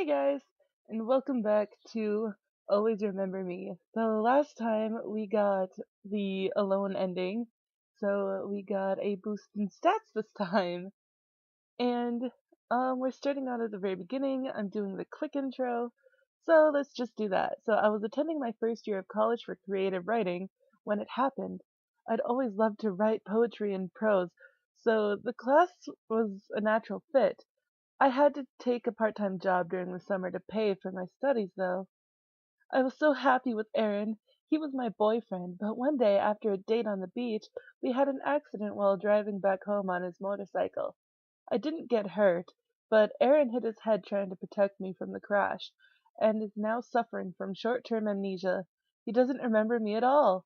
Hey guys, and welcome back to Always Remember Me. The last time we got the alone ending, so we got a boost in stats this time. And we're starting out at the very beginning. I'm doing the quick intro, so let's just do that. So I was attending my first year of college for creative writing when it happened. I'd always loved to write poetry and prose, so the class was a natural fit. I had to take a part-time job during the summer to pay for my studies, though. I was so happy with Aaron. He was my boyfriend, but one day after a date on the beach, we had an accident while driving back home on his motorcycle. I didn't get hurt, but Aaron hit his head trying to protect me from the crash, and is now suffering from short-term amnesia. He doesn't remember me at all.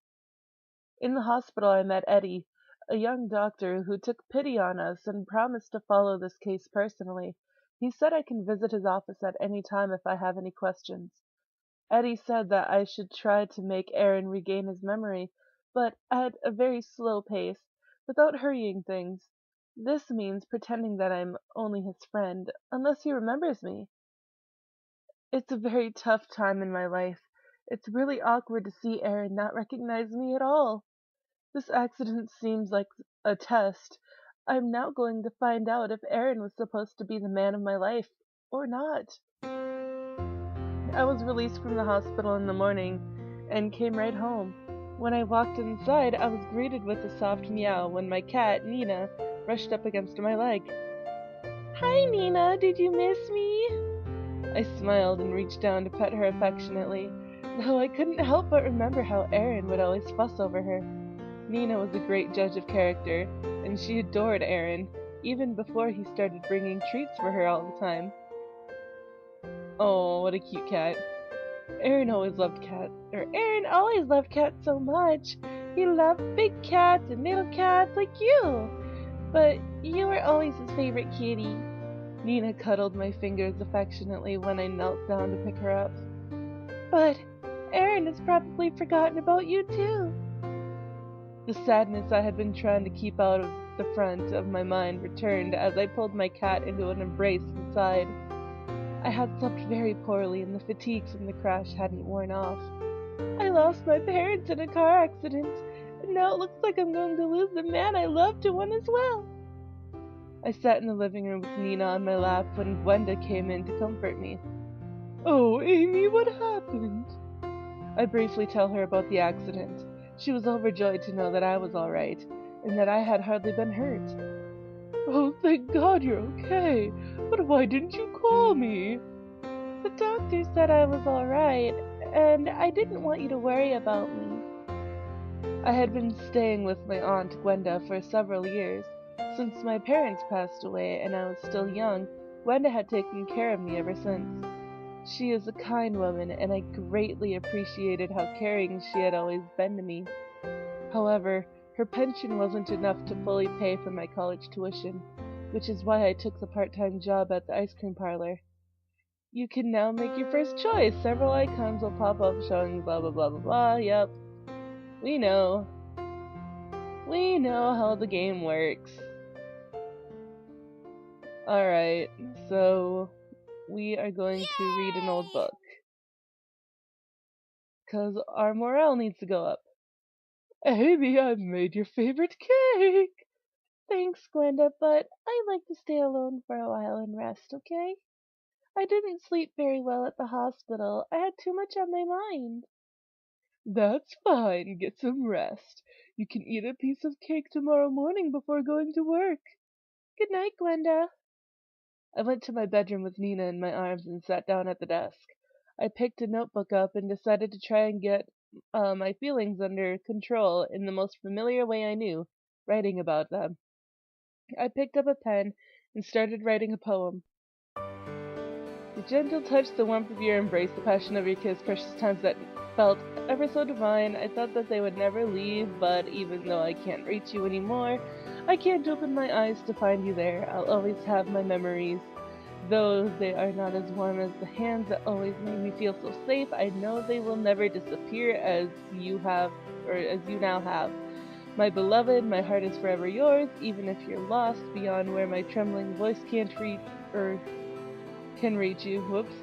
In the hospital I met Eddie, a young doctor who took pity on us and promised to follow this case personally. He said I can visit his office at any time if I have any questions. Eddie said that I should try to make Aaron regain his memory, but at a very slow pace, without hurrying things. This means pretending that I'm only his friend, unless he remembers me. It's a very tough time in my life. It's really awkward to see Aaron not recognize me at all. This accident seems like a test. I'm now going to find out if Aaron was supposed to be the man of my life or not. I was released from the hospital in the morning and came right home. When I walked inside, I was greeted with a soft meow when my cat, Nina, brushed up against my leg. "Hi, Nina, did you miss me?" I smiled and reached down to pet her affectionately, though I couldn't help but remember how Aaron would always fuss over her. Nina was a great judge of character, and she adored Aaron, even before he started bringing treats for her all the time. Oh, what a cute cat. Aaron always loved cats so much. He loved big cats and little cats like you. But you were always his favorite kitty. Nina cuddled my fingers affectionately when I knelt down to pick her up. But Aaron has probably forgotten about you too. The sadness I had been trying to keep out of the front of my mind returned as I pulled my cat into an embrace inside. I had slept very poorly and the fatigue from the crash hadn't worn off. I lost my parents in a car accident, and now it looks like I'm going to lose the man I love to one as well. I sat in the living room with Nina on my lap when Gwenda came in to comfort me. "Oh, Amy, what happened?" I briefly tell her about the accident. She was overjoyed to know that I was all right, and that I had hardly been hurt. "Oh, thank God you're okay. But why didn't you call me?" "The doctor said I was all right, and I didn't want you to worry about me." I had been staying with my aunt Gwenda for several years. Since my parents passed away and I was still young, Gwenda had taken care of me ever since. She is a kind woman, and I greatly appreciated how caring she had always been to me. However, her pension wasn't enough to fully pay for my college tuition, which is why I took the part-time job at the ice cream parlor. You can now make your first choice. Several icons will pop up showing blah blah blah blah blah. Yep. We know. We know how the game works. Alright, so we are going to read an old book. 'Cause our morale needs to go up. "Amy, I've made your favorite cake." "Thanks, Gwenda, but I'd like to stay alone for a while and rest, okay? I didn't sleep very well at the hospital. I had too much on my mind." "That's fine. Get some rest. You can eat a piece of cake tomorrow morning before going to work." "Good night, Gwenda." I went to my bedroom with Nina in my arms and sat down at the desk. I picked a notebook up and decided to try and get my feelings under control in the most familiar way I knew, writing about them. I picked up a pen and started writing a poem. "The gentle touch, the warmth of your embrace, the passion of your kiss, precious times that felt ever so divine. I thought that they would never leave, but even though I can't reach you anymore, I can't open my eyes to find you there. I'll always have my memories. Though they are not as warm as the hands that always made me feel so safe, I know they will never disappear as you now have. My beloved, my heart is forever yours, even if you're lost beyond where my trembling voice can't reach, can reach you. Whoops.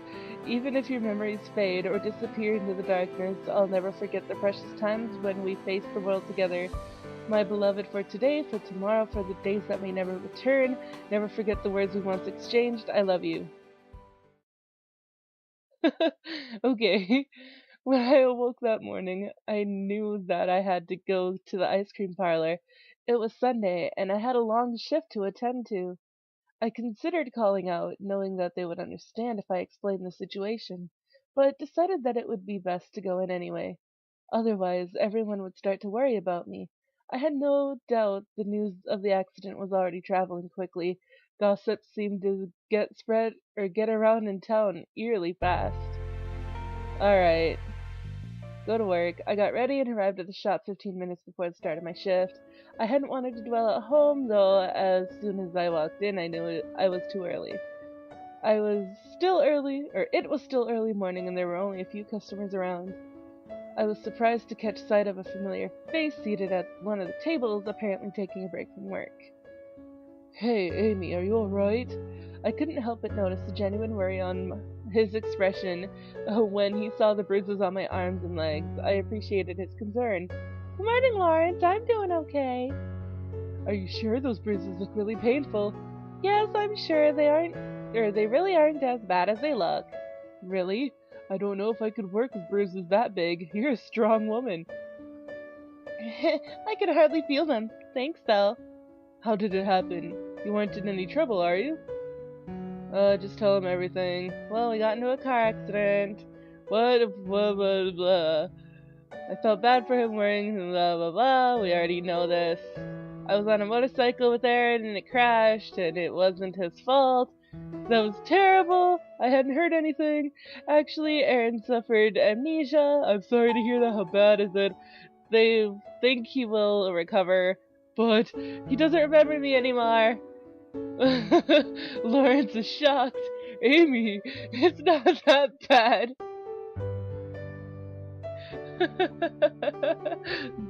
Even if your memories fade or disappear into the darkness, I'll never forget the precious times when we faced the world together. My beloved, for today, for tomorrow, for the days that may never return, never forget the words we once exchanged. I love you. Okay. When I awoke that morning, I knew that I had to go to the ice cream parlor. It was Sunday, and I had a long shift to attend to. I considered calling out, knowing that they would understand if I explained the situation, but decided that it would be best to go in anyway. Otherwise, everyone would start to worry about me. I had no doubt the news of the accident was already traveling quickly. Gossip seemed to get around in town eerily fast. Alright, go to work. I got ready and arrived at the shop 15 minutes before the start of my shift. I hadn't wanted to dwell at home, though as soon as I walked in I knew I was too early. It was still early morning and there were only a few customers around. I was surprised to catch sight of a familiar face seated at one of the tables, apparently taking a break from work. Hey, Amy, are you alright? I couldn't help but notice the genuine worry on his expression when he saw the bruises on my arms and legs. I appreciated his concern. Good morning, Lawrence. I'm doing okay. Are you sure? Those bruises look really painful. Yes, I'm sure they really aren't as bad as they look. Really? I don't know if I could work with bruises that big. You're a strong woman. I could hardly feel them. Thanks, though. How did it happen? You weren't in any trouble, are you? Just tell him everything. Well, we got into a car accident. What? Blah, blah, blah. I felt bad for him wearing blah, blah, blah. We already know this. I was on a motorcycle with Aaron and it crashed and it wasn't his fault. That was terrible. I hadn't heard anything. Actually, Aaron suffered amnesia. I'm sorry to hear that. How bad is it? They think he will recover, but he doesn't remember me anymore. Lawrence is shocked. Amy, it's not that bad.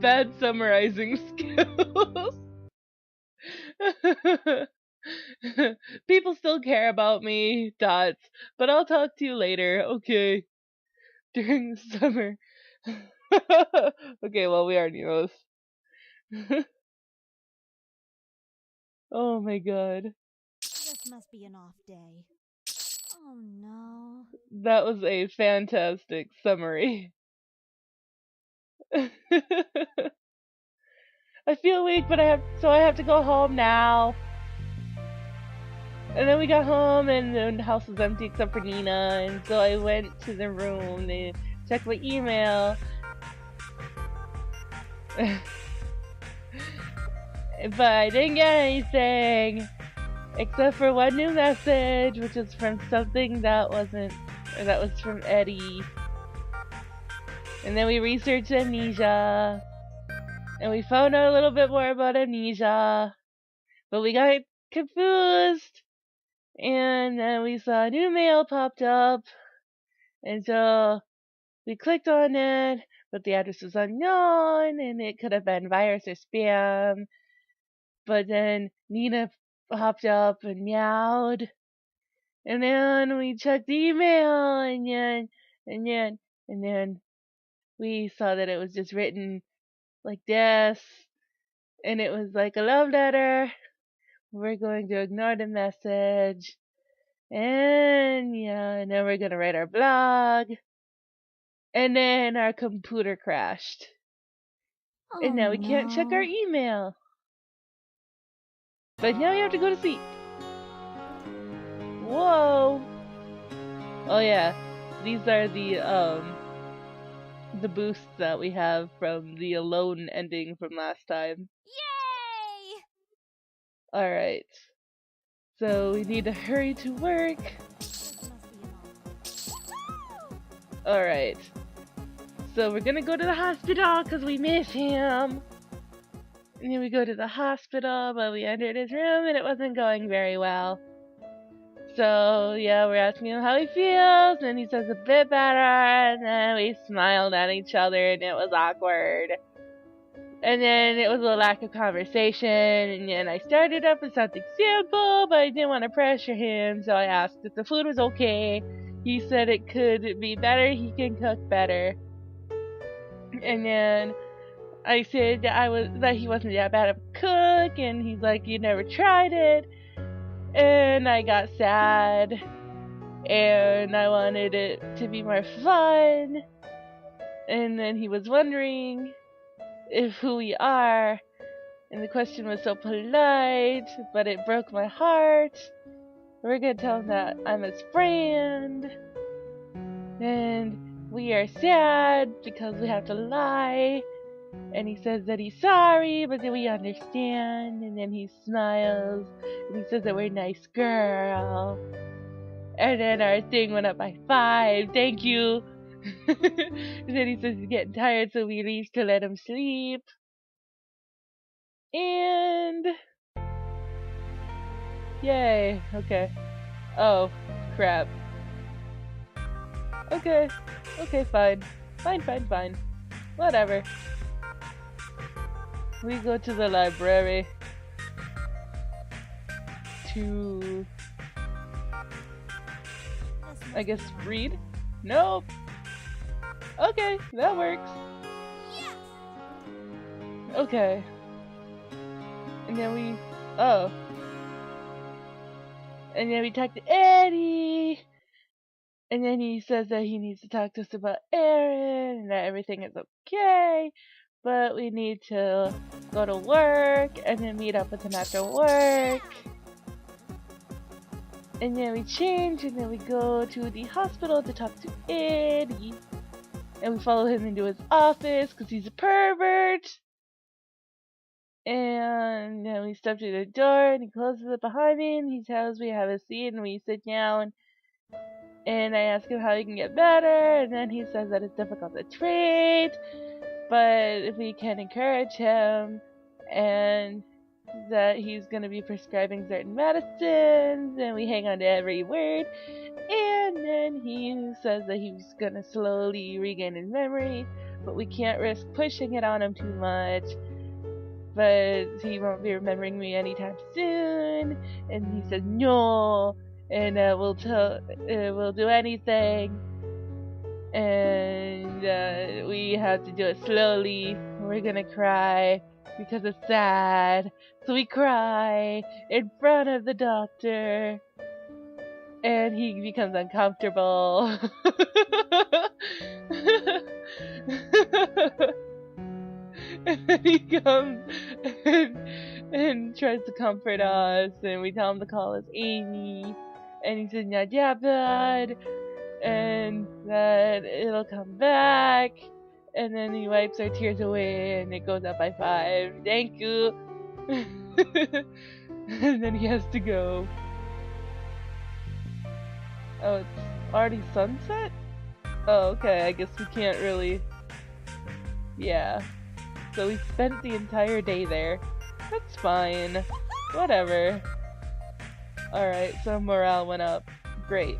Bad summarizing skills. People still care about me, dots, but I'll talk to you later, okay? During the summer. Okay, well, we already know this. Oh my god. This must be an off day. Oh no. That was a fantastic summary. I feel weak, but I have to go home now. And then we got home, and then the house was empty except for Nina, and so I went to the room to check my email. But I didn't get anything, except for one new message, which is from something that was from Eddie. And then we researched amnesia, and we found out a little bit more about amnesia, but we got confused, and then we saw a new mail popped up, and so we clicked on it, but the address was unknown, and it could have been virus or spam. But then Nina popped up and meowed, and then we checked the email, and then we saw that it was just written like this, and it was like a love letter. We're going to ignore the message, and then we're gonna write our blog, and then our computer crashed, and Oh now we can't check our no. email. But now we have to go to sleep. Whoa! Oh yeah, these are the boosts that we have from the alone ending from last time. Yay! Alright. So we need to hurry to work. This must be an off. Alright. So we're gonna go to the hospital because we miss him. And then we go to the hospital, but we entered his room and it wasn't going very well. So yeah, we're asking him how he feels, and he says a bit better, and then we smiled at each other and it was awkward. And then it was a lack of conversation, and then I started up with something simple, but I didn't want to pressure him, so I asked if the food was okay. He said it could be better, he can cook better. And then I said that he wasn't that bad of a cook, and he's like, you never tried it. And I got sad, and I wanted it to be more fun. And then he was wondering who we are, and the question was so polite, but it broke my heart. We're gonna tell him that I'm his friend, and we are sad because we have to lie. And he says that he's sorry, but then we understand, and then he smiles, and he says that we're a nice girl. And then our thing went up by 5, thank you. And then he says he's getting tired, so we leave to let him sleep. And yay, okay. Oh, crap. Okay, fine. Fine. Whatever. We go to the library to, I guess, read? Nope. Okay, that works. Okay. And then we, oh. And then we talk to Eddie. And then he says that he needs to talk to us about Aaron and that everything is okay. But we need to go to work and then meet up with him after work. And then we change and then we go to the hospital to talk to Eddie. And we follow him into his office because he's a pervert. And then we step through the door and he closes it behind me and he tells me to have a seat and we sit down. And I ask him how he can get better, and then he says that it's difficult to treat, but if we can encourage him, and that he's going to be prescribing certain medicines, and we hang on to every word, and then he says that he's going to slowly regain his memory, but we can't risk pushing it on him too much, but he won't be remembering me anytime soon, and he says no, and we'll do anything, and we have to do it slowly. We're gonna cry because it's sad, so we cry in front of the doctor, and he becomes uncomfortable. And then he comes and tries to comfort us, and we tell him to call us Amy, and he says not that bad, and that it'll come back, and then he wipes our tears away, and it goes up by 5. Thank you. And then he has to go. Oh, it's already sunset? Oh, okay, I guess we can't really... Yeah. So we spent the entire day there. That's fine. Whatever. Alright, so morale went up. Great.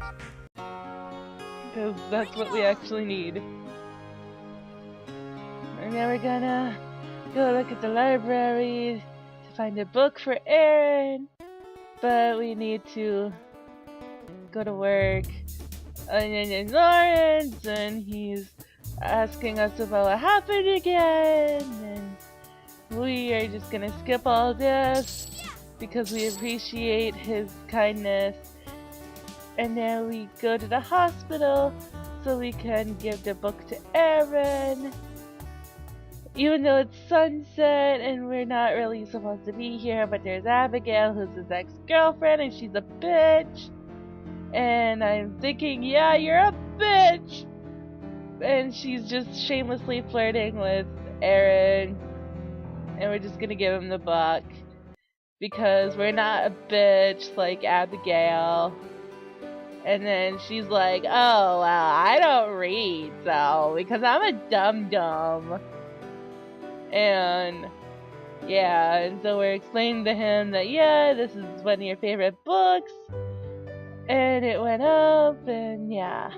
Because that's what we actually need. And now we're gonna go look at the library to find a book for Aaron. But we need to go to work. And then Lawrence, and he's asking us about what happened again, and we are just gonna skip all this because we appreciate his kindness. And then we go to the hospital so we can give the book to Aaron, even though it's sunset and we're not really supposed to be here. But there's Abigail, who's his ex-girlfriend, and she's a bitch, and I'm thinking, yeah, you're a bitch. And she's just shamelessly flirting with Aaron, and we're just gonna give him the book because we're not a bitch like Abigail. And then she's like, oh, well, I don't read, so, because I'm a dum-dum. And yeah, and so we're explaining to him that, yeah, this is one of your favorite books, and it went up, and yeah.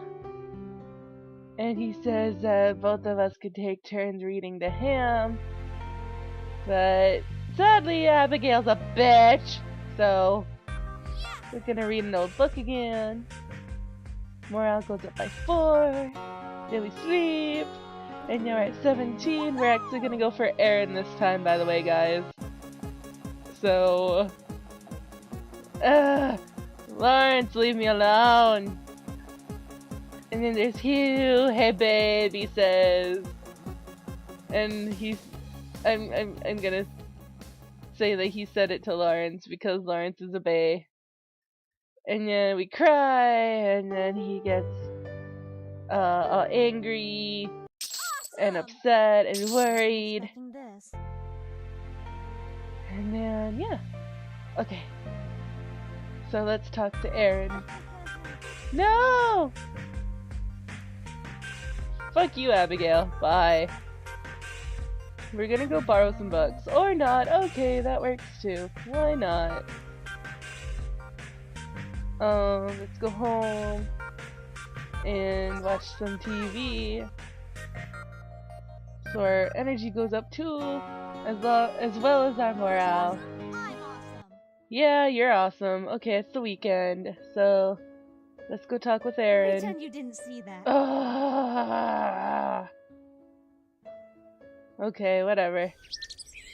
And he says that both of us could take turns reading to him. But sadly, Abigail's a bitch. So we're gonna read an old book again. Morale goes up by 4. Then we sleep. And now we're at 17. We're actually gonna go for Aaron this time, by the way, guys. So, Lawrence, leave me alone. And then there's Hugh. Hey, babe, he says. And I'm gonna say that he said it to Lawrence because Lawrence is a bae. And then we cry, and then he gets all angry and upset and worried. And then, yeah. Okay. So let's talk to Aaron. No! Fuck you, Abigail. Bye. We're gonna go borrow some books. Or not. Okay, that works too. Why not? Let's go home and watch some TV. So our energy goes up too, as well as our morale. I'm awesome. Yeah, you're awesome. Okay, it's the weekend, so let's go talk with Aaron. Pretend you didn't see that. Okay, whatever.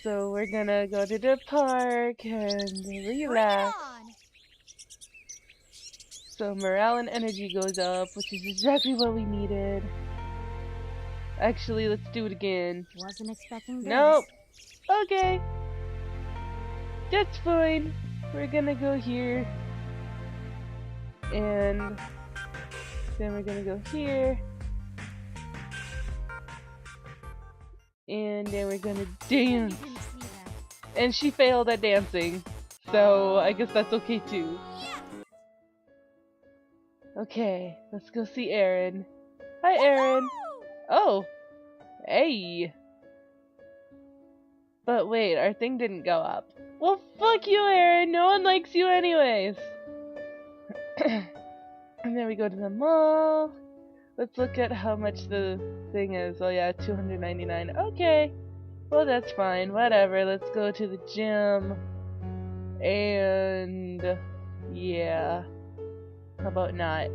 So we're gonna go to the park and relax. So morale and energy goes up, which is exactly what we needed. Actually, let's do it again. Wasn't expecting this. Nope. Okay. That's fine. We're gonna go here. And then we're gonna go here. And then we're gonna dance. And she failed at dancing. So I guess that's okay too. Okay, let's go see Aaron. Hi, Aaron. Oh. Hey. But wait, our thing didn't go up. Well, fuck you, Aaron. No one likes you anyways. And then we go to the mall. Let's look at how much the thing is. Oh yeah, $299. Okay. Well, that's fine. Whatever. Let's go to the gym. And yeah. How about not?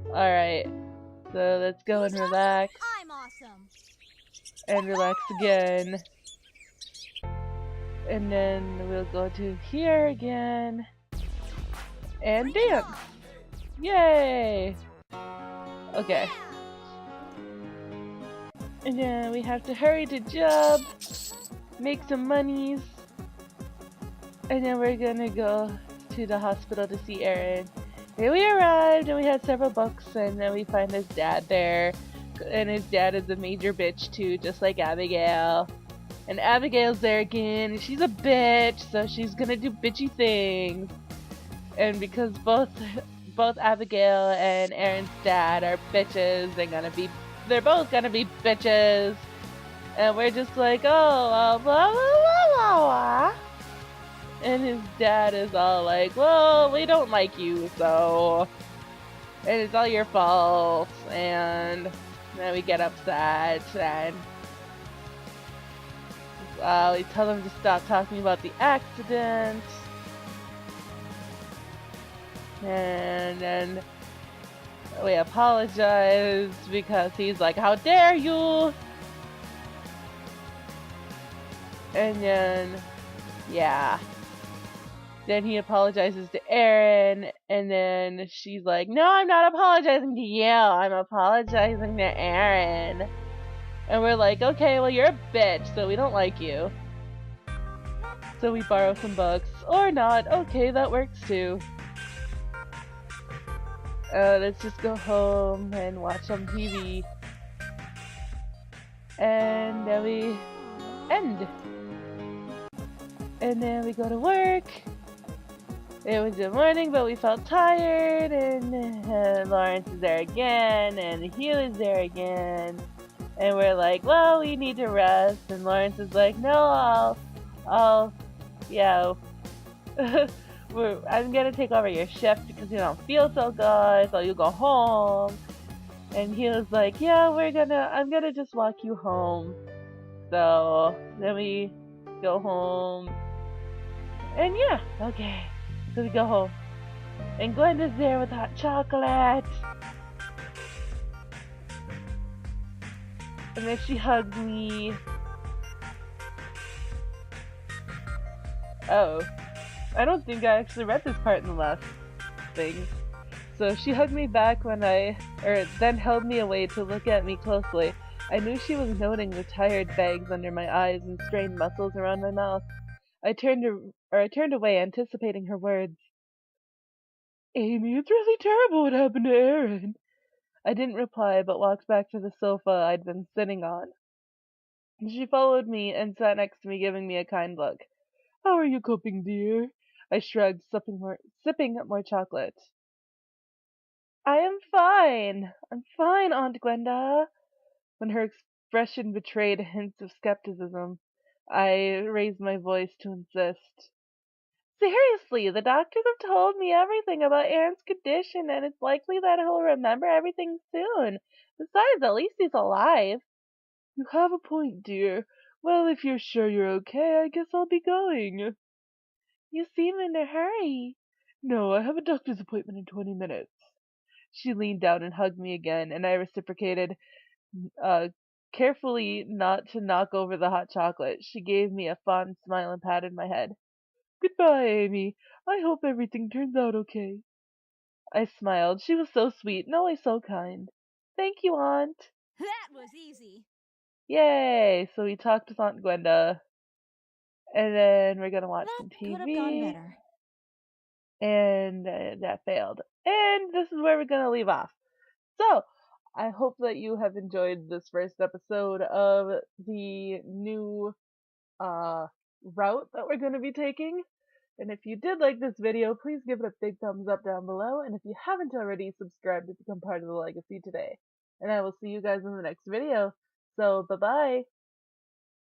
Alright. So let's go and relax. I'm awesome. And relax again. And then we'll go to here again. And dance. Yay! Okay. And then we have to hurry to job, make some monies, and then we're gonna go to the hospital to see Aaron. Here we arrived, and we had several books, and then we find his dad there, and his dad is a major bitch too, just like Abigail. And Abigail's there again, and she's a bitch, so she's gonna do bitchy things. And because both Abigail and Aaron's dad are bitches, they're both gonna be bitches. And we're just like, oh, blah, blah, blah, blah, blah. And his dad is all like, well, we don't like you, so and it's all your fault. And then we get upset, and we tell them to stop talking about the accident. And then we apologize because he's like, how dare you? And then, yeah. Then he apologizes to Aaron, and then she's like, no, I'm not apologizing to you, I'm apologizing to Aaron. And we're like, okay, well, you're a bitch, so we don't like you. So we borrow some books. Or not. Okay, that works too. Let's just go home and watch some TV. And then we end. And then we go to work. It was the morning, but we felt tired, and Lawrence is there again, and Hugh is there again, and we're like, well, we need to rest, and Lawrence is like, no, yeah, I'm gonna take over your shift because you don't feel so good, so you go home. And he was like, yeah, I'm gonna just walk you home. So then we go home. And yeah, okay. So we go home. And Glenda's there with hot chocolate. And then she hugs me. Oh, I don't think I actually read this part in the last thing. So she hugged me back then held me away to look at me closely. I knew she was noting the tired bags under my eyes and strained muscles around my mouth. I turned away, anticipating her words. Amy, it's really terrible what happened to Aaron. I didn't reply, but walked back to the sofa I'd been sitting on. She followed me and sat next to me, giving me a kind look. How are you coping, dear? I shrugged, sipping more chocolate. I am fine. I'm fine, Aunt Gwenda. When her expression betrayed hints of skepticism, I raised my voice to insist. Seriously, the doctors have told me everything about Aaron's condition, and it's likely that he'll remember everything soon. Besides, at least he's alive. You have a point, dear. Well, if you're sure you're okay, I guess I'll be going. You seem in a hurry. No, I have a doctor's appointment in 20 minutes. She leaned down and hugged me again, and I reciprocated, uh, carefully not to knock over the hot chocolate. She gave me a fond smile and patted my head. Goodbye, Amy. I hope everything turns out okay. I smiled. She was so sweet and always so kind. Thank you, Aunt. That was easy. Yay! So we talked with Aunt Gwenda, and then we're gonna watch That some could have gone TV, better. and that failed. And this is where we're gonna leave off. So, I hope that you have enjoyed this first episode of the new uh, route that we're going to be taking. And if you did like this video, please give it a big thumbs up down below. And if you haven't already, subscribe to become part of the legacy today. And I will see you guys in the next video. So, bye-bye.